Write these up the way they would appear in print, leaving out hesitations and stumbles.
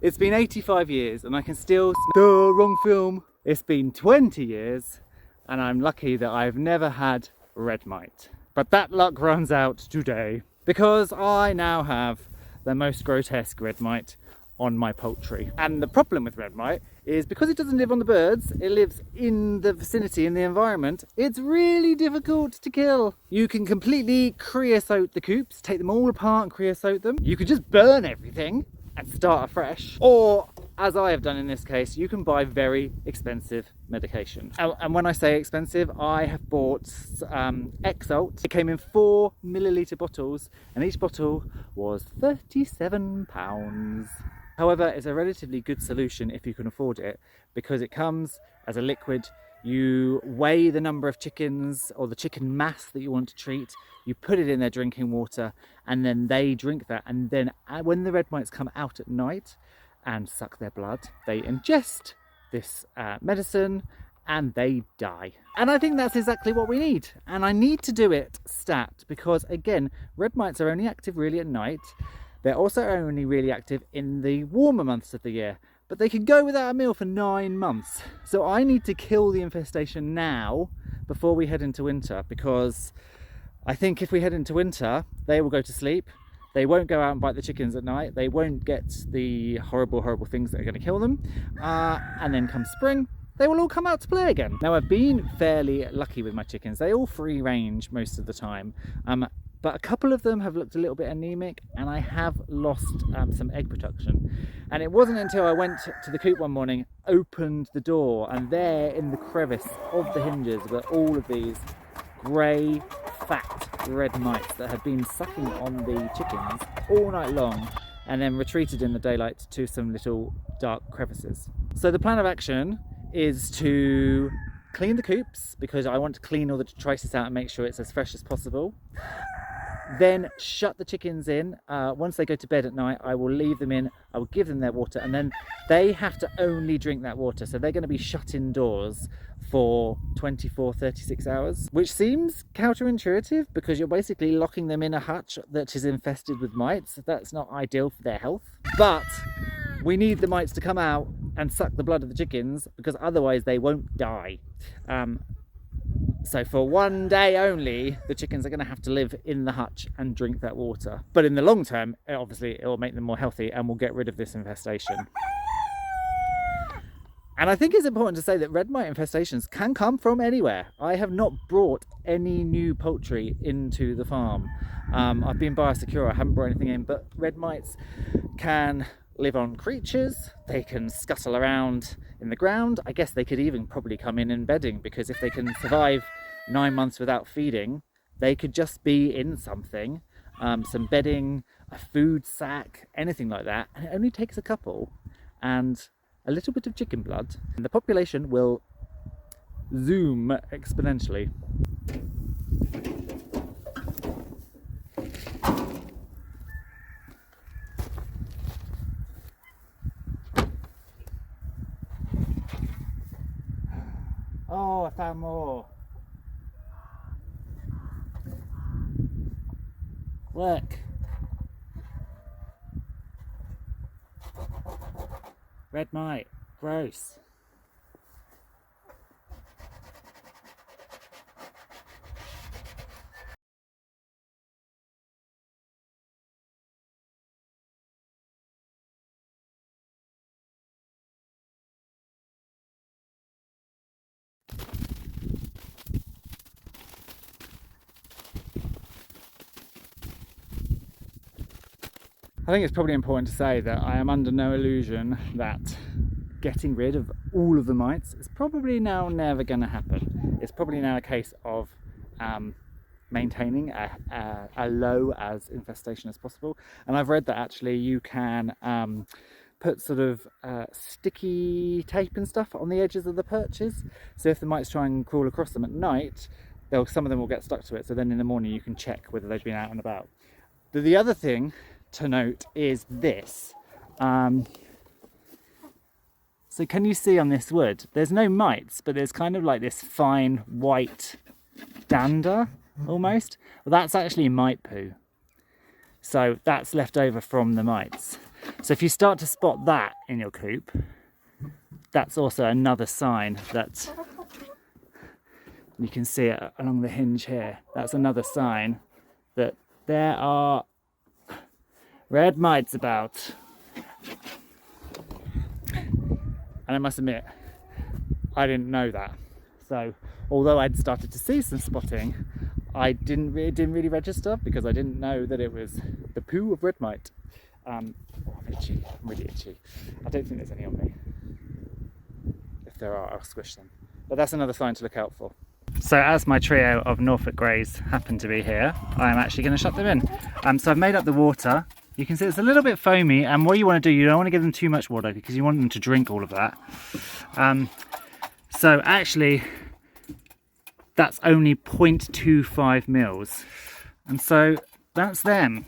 It's been 85 years and I can still smell the wrong film. It's been 20 years and I'm lucky that I've never had red mite. But that luck runs out today because I now have the most grotesque red mite on my poultry. And the problem with red mite is because it doesn't live on the birds, it lives in the vicinity, in the environment, it's really difficult to kill. You can completely creosote the coops, take them all apart and creosote them. You could just burn everything and start afresh. Or, as I have done in this case, you can buy very expensive medication. And when I say expensive, I have bought Exalt. It came in 4 milliliter bottles and each bottle was £37. However, it's a relatively good solution if you can afford it because it comes as a liquid. You weigh the number of chickens or the chicken mass that you want to treat, you put it in their drinking water and then they drink that, and then when the red mites come out at night and suck their blood, they ingest this medicine and they die. And I think that's exactly what we need, and I need to do it stat because again, red mites are only active really at night. They're also only really active in the warmer months of the year, but they can go without a meal for 9 months. So I need to kill the infestation now before we head into winter, because I think if we head into winter, they will go to sleep. They won't go out and bite the chickens at night. They won't get the horrible, horrible things that are going to kill them. And then come spring, they will all come out to play again. Now, I've been fairly lucky with my chickens. They all free range most of the time. But a couple of them have looked a little bit anemic and I have lost some egg production. And it wasn't until I went to the coop one morning, opened the door, and there in the crevice of the hinges were all of these grey, fat red mites that had been sucking on the chickens all night long and then retreated in the daylight to some little dark crevices. So the plan of action is to clean the coops because I want to clean all the detritus out and make sure it's as fresh as possible. Then shut the chickens in. Once they go to bed at night, I will leave them in, I will give them their water, and then they have to only drink that water. So they're going to be shut indoors for 24, 36 hours, which seems counterintuitive because you're basically locking them in a hutch that is infested with mites. That's not ideal for their health. But we need the mites to come out and suck the blood of the chickens because otherwise they won't die. So for one day only, the chickens are going to have to live in the hutch and drink that water. But in the long term, obviously, it will make them more healthy and will get rid of this infestation. And I think it's important to say that red mite infestations can come from anywhere. I have not brought any new poultry into the farm. I've been biosecure, I haven't brought anything in, but red mites can live on creatures, they can scuttle around in the ground. I guess they could even probably come in bedding, because if they can survive 9 months without feeding, they could just be in something, some bedding, a food sack, anything like that. And it only takes a couple and a little bit of chicken blood and the population will zoom exponentially. Oh, I found more. Look. Red mite. Gross. I think it's probably important to say that I am under no illusion that getting rid of all of the mites is probably now never going to happen. It's probably now a case of maintaining a low as infestation as possible. And I've read that actually you can put sort of sticky tape and stuff on the edges of the perches. So if the mites try and crawl across them at night, some of them will get stuck to it. So then in the morning you can check whether they've been out and about. The other thing to note is this. So can you see on this wood, there's no mites, but there's kind of like this fine white dander almost. Well, that's actually mite poo. So that's left over from the mites. So if you start to spot that in your coop, that's also another sign that you can see it along the hinge here. That's another sign that there are red mites about. And I must admit, I didn't know that. So although I'd started to see some spotting, it didn't really register because I didn't know that it was the poo of red mite. Oh, I'm itchy. I'm really itchy. I don't think there's any on me. If there are, I'll squish them. But that's another sign to look out for. So as my trio of Norfolk Greys happen to be here, I'm actually going to shut them in. So I've made up the water. You can see it's a little bit foamy, and what you want to do, you don't want to give them too much water because you want them to drink all of that. So actually, that's only 0.25 mils. And so that's them.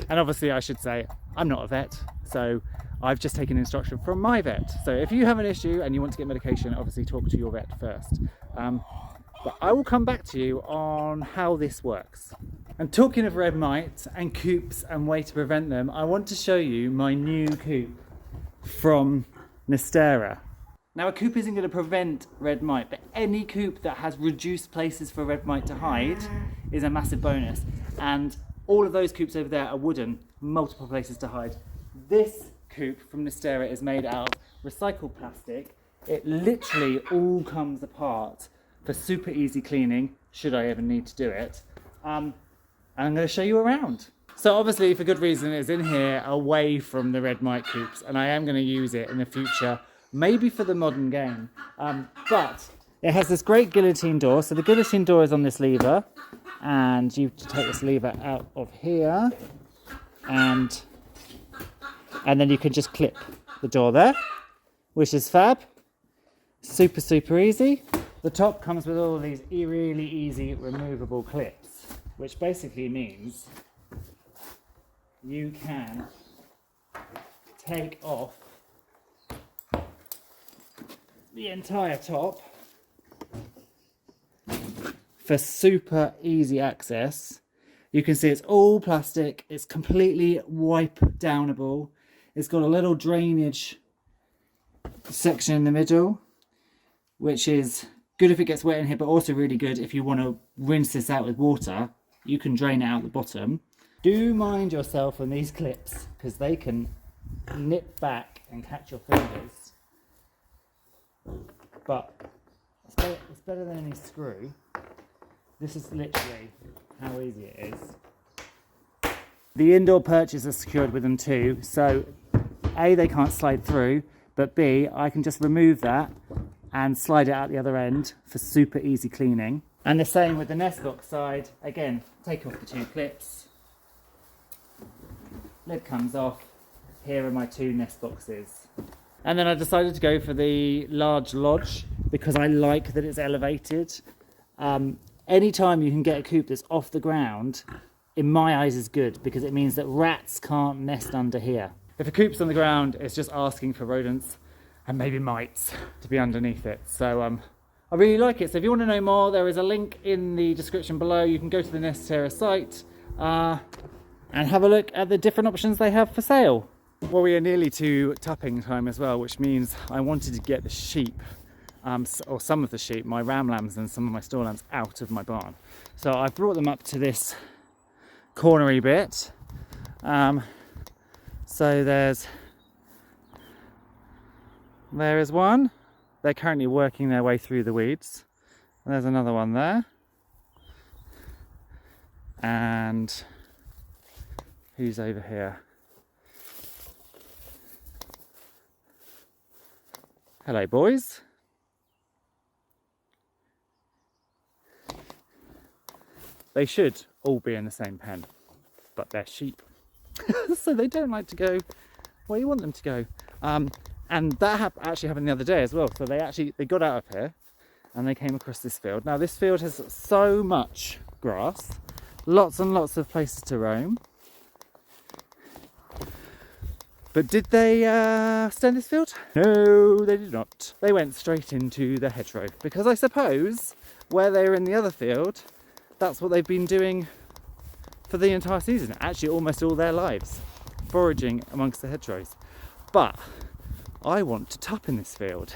And obviously I should say, I'm not a vet, so I've just taken instruction from my vet. So if you have an issue and you want to get medication, obviously talk to your vet first. But I will come back to you on how this works. And talking of red mite and coops and way to prevent them, I want to show you my new coop from Nistera. Now a coop isn't going to prevent red mite, but any coop that has reduced places for red mite to hide is a massive bonus. And all of those coops over there are wooden, multiple places to hide. This coop from Nistera is made out of recycled plastic. It literally all comes apart for super easy cleaning, should I ever need to do it. And I'm going to show you around. So obviously, for good reason, it's in here away from the red mite coops, and I am going to use it in the future, maybe for the modern game. But it has this great guillotine door. So the guillotine door is on this lever, and you take this lever out of here, and then you can just clip the door there, which is fab. Super, super easy. The top comes with all these really easy removable clips, which basically means you can take off the entire top for super easy access. You can see it's all plastic, it's completely wipe downable. It's got a little drainage section in the middle, which is good if it gets wet in here, but also really good if you want to rinse this out with water. You can drain it out the bottom. Do mind yourself on these clips, because they can nip back and catch your fingers. But it's better than any screw. This is literally how easy it is. The indoor perches are secured with them too, so A, they can't slide through, but B, I can just remove that and slide it out the other end for super easy cleaning. And the same with the nest box side. Again, take off the two clips. Lid comes off. Here are my two nest boxes. And then I decided to go for the large lodge because I like that it's elevated. Anytime you can get a coop that's off the ground, in my eyes is good, because it means that rats can't nest under here. If a coop's on the ground, it's just asking for rodents and maybe mites to be underneath it. So I really like it. So if you want to know more, there is a link in the description below. You can go to the Nistera site and have a look at the different options they have for sale. Well, we are nearly to tapping time as well, which means I wanted to get the sheep, or some of the sheep, my ram lambs and some of my store lambs, out of my barn. So I've brought them up to this cornery bit. So there is one. They're currently working their way through the weeds. And there's another one there. And who's over here? Hello, boys. They should all be in the same pen, but they're sheep. So they don't like to go where you want them to go. And that actually happened the other day as well. So they got out of here and they came across this field. Now this field has so much grass, lots and lots of places to roam. But did they stay in this field? No, they did not. They went straight into the hedgerow, because I suppose where they were in the other field, that's what they've been doing for the entire season, actually almost all their lives. foraging amongst the hedgerows. But I want to tup in this field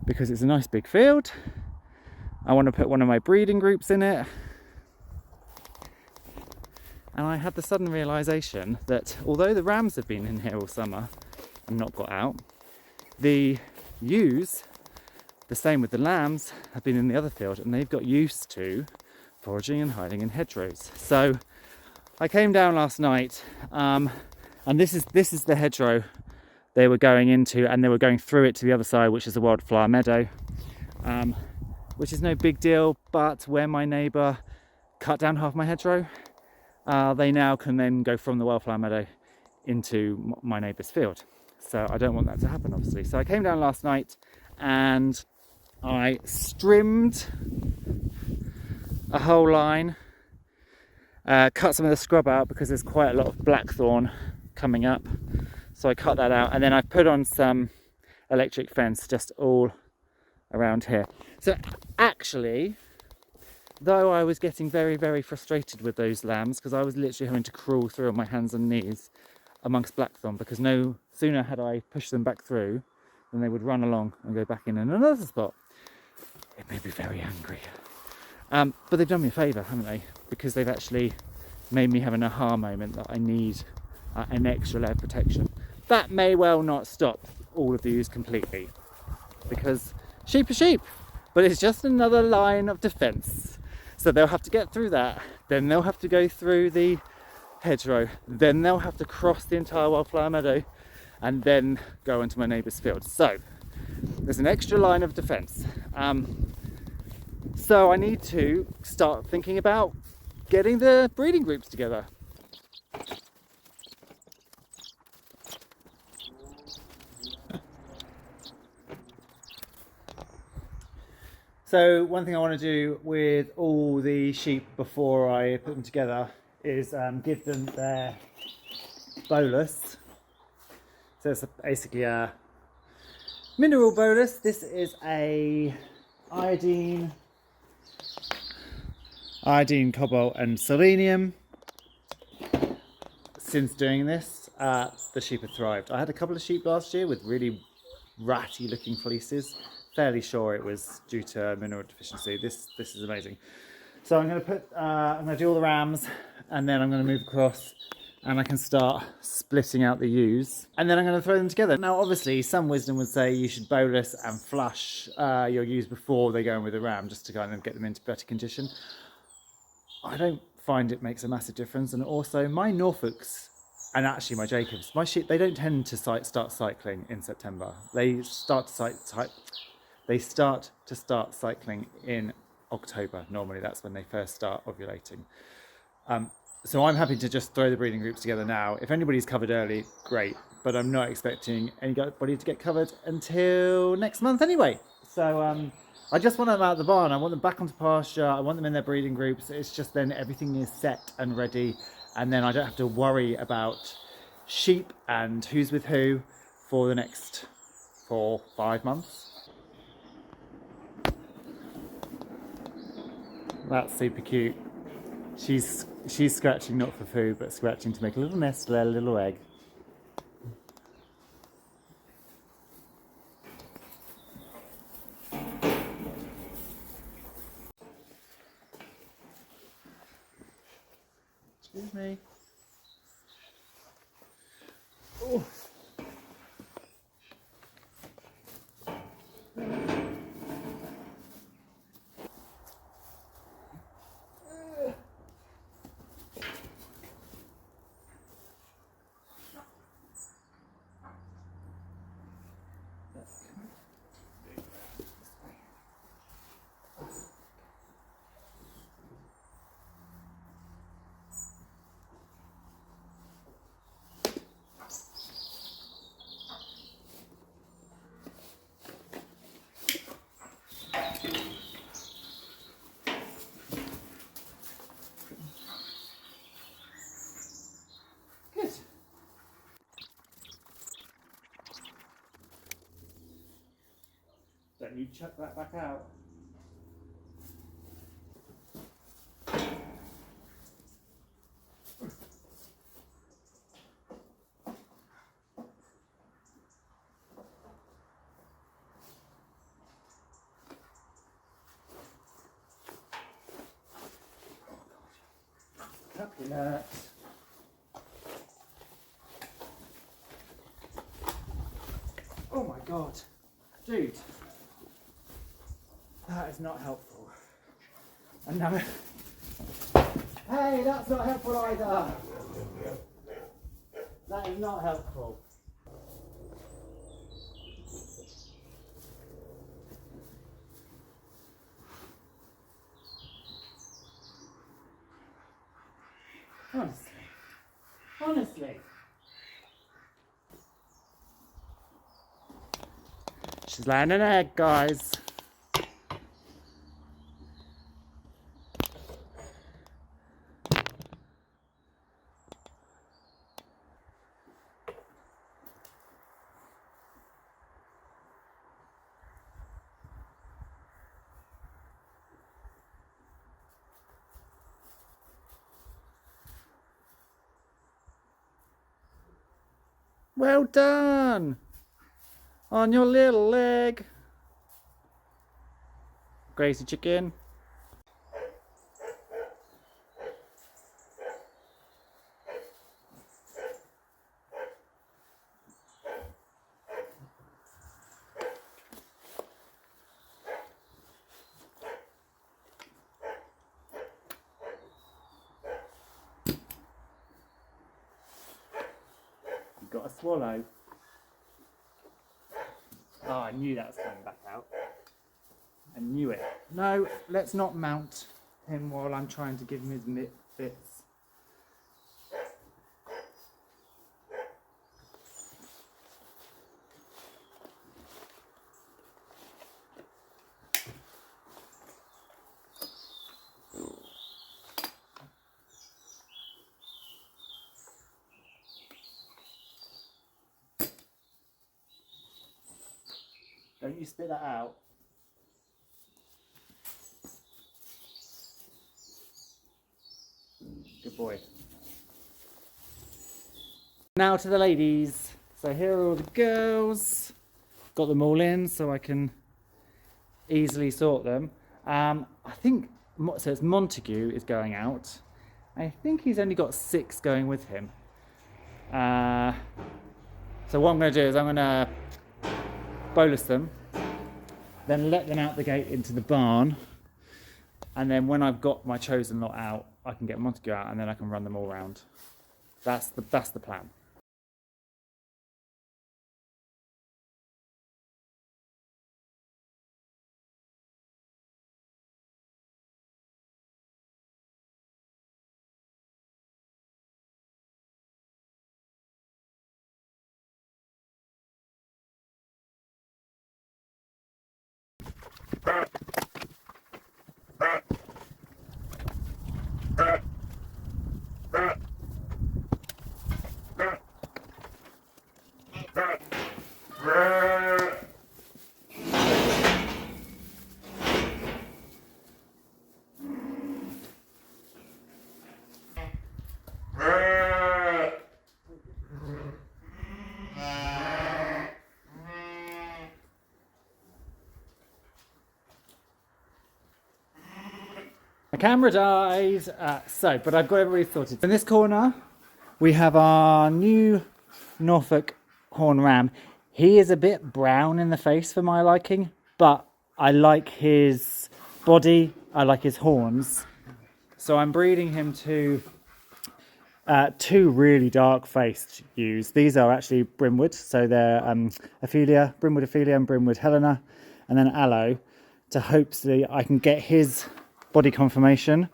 because it's a nice big field. I want to put one of my breeding groups in it. And I had the sudden realisation that although the rams have been in here all summer and not got out, the ewes, the same with the lambs, have been in the other field and they've got used to foraging and hiding in hedgerows. So I came down last night and this is the hedgerow they were going into, and they were going through it to the other side, which is a wildflower meadow, which is no big deal, but where my neighbour cut down half my hedgerow, they now can then go from the wildflower meadow into my neighbour's field. So I don't want that to happen, obviously. So I came down last night and I strimmed a whole line, cut some of the scrub out because there's quite a lot of blackthorn coming up. So I cut that out, and then I put on some electric fence just all around here. So actually, though I was getting very, very frustrated with those lambs because I was literally having to crawl through on my hands and knees amongst blackthorn, because no sooner had I pushed them back through than they would run along and go back in another spot. It made me very angry. But they've done me a favour, haven't they? Because they've actually made me have an aha moment that I need an extra layer of protection. That may well not stop all of the ewes completely, because sheep are sheep, but it's just another line of defence. So they'll have to get through that, then they'll have to go through the hedgerow, then they'll have to cross the entire wildflower meadow and then go into my neighbour's field. So there's an extra line of defence. So I need to start thinking about getting the breeding groups together. So one thing I want to do with all the sheep before I put them together is give them their bolus. So it's basically a mineral bolus. This is a iodine, cobalt and selenium. Since doing this, the sheep have thrived. I had a couple of sheep last year with really ratty looking fleeces. Fairly sure it was due to mineral deficiency. This is amazing. So I'm going to do all the rams, and then I'm going to move across, and I can start splitting out the ewes, and then I'm going to throw them together. Now, obviously, some wisdom would say you should bolus and flush your ewes before they go in with the ram, just to kind of get them into better condition. I don't find it makes a massive difference, and also my Norfolks and actually my Jacobs, my sheep, they don't tend to start cycling in September. They start to start cycling in October. Normally that's when they first start ovulating. So I'm happy to just throw the breeding groups together now. If anybody's covered early, great, but I'm not expecting anybody to get covered until next month anyway. So I just want them out of the barn. I want them back onto pasture. I want them in their breeding groups. It's just then everything is set and ready, and then I don't have to worry about sheep and who's with who for the next 4-5 months. That's super cute. She's scratching not for food, but scratching to make a little nest, lay a little egg. Excuse me. Oh. Don't you chuck that back out. Alert. Oh my god, dude, that is not helpful. And now, hey, that's not helpful either. That is not helpful. Honestly. She's laying an egg, guys. Well done on your little leg. Crazy chicken. Got a swallow. Oh, I knew that was coming back out. I knew it. No, let's not mount him while I'm trying to give him his bits. Don't you spit that out. Good boy. Now to the ladies. So here are all the girls. Got them all in so I can easily sort them. I think, so it's Montague is going out. I think he's only got 6 going with him. So what I'm going to do is I'm going to bolus them, then let them out the gate into the barn, and then when I've got my chosen lot out, I can get Montague out and then I can run them all around. That's the plan. My camera died, but I've got everybody sorted. In this corner, we have our new Norfolk horn ram. He is a bit brown in the face for my liking, but I like his body, I like his horns. So I'm breeding him to 2 really dark-faced ewes. These are actually Brimwood, so they're Brimwood Ophelia and Brimwood Helena, and then Aloe, to hopefully I can get his body conformation,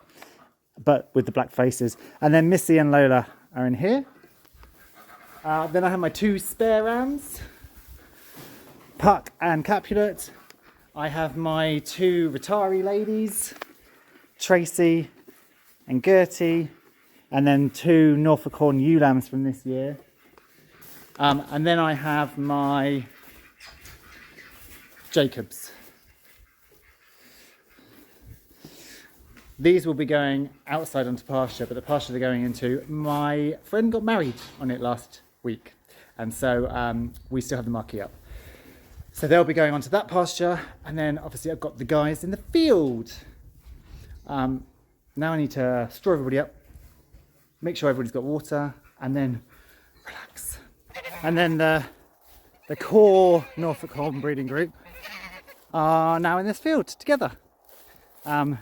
but with the black faces. And then Missy and Lola are in here. Then I have my 2 spare rams, Puck and Capulet. I have my 2 retiree ladies, Tracy and Gertie, and then 2 Norfolk horn ewe lambs from this year. And then I have my Jacobs. These will be going outside onto pasture, but the pasture they're going into, my friend got married on it last week, and so we still have the marquee up. So they'll be going onto that pasture, and then obviously I've got the guys in the field. Now I need to straw everybody up, make sure everybody's got water, and then relax. And then the core Norfolk Horn breeding group are now in this field together. There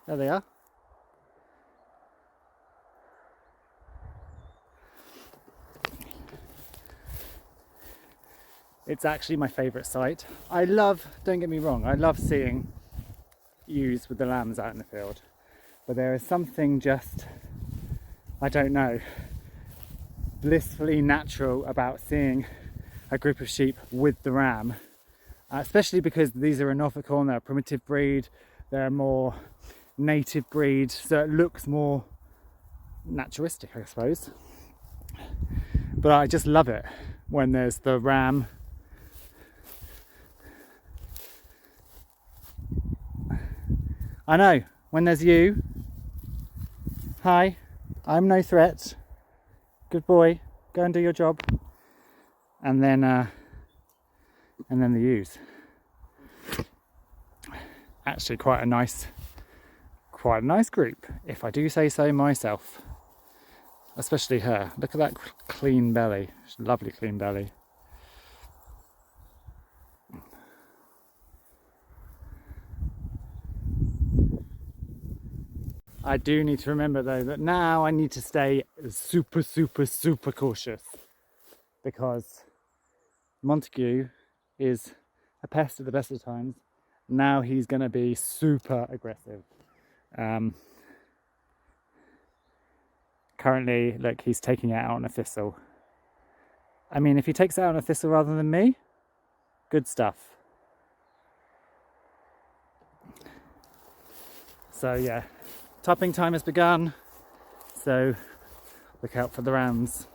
they are. It's actually my favourite sight. Don't get me wrong, I love seeing ewes with the lambs out in the field. But there is something just, I don't know, blissfully natural about seeing a group of sheep with the ram. Especially because these are a Norfolk Horn, they're a primitive breed, they're a more native breed, so it looks more naturalistic, I suppose. But I just love it when there's the ram. I know, when there's you. Hi, I'm no threat. Good boy, go and do your job. And then the ewes. Actually quite a nice group, if I do say so myself. Especially her. Look at that clean belly. Lovely clean belly. I do need to remember though that now I need to stay super cautious, because Montague is a pest at the best of times. Now he's going to be super aggressive. Currently, look, he's taking it out on a thistle. I mean, if he takes it out on a thistle rather than me, good stuff. So yeah, topping time has begun, so look out for the rams.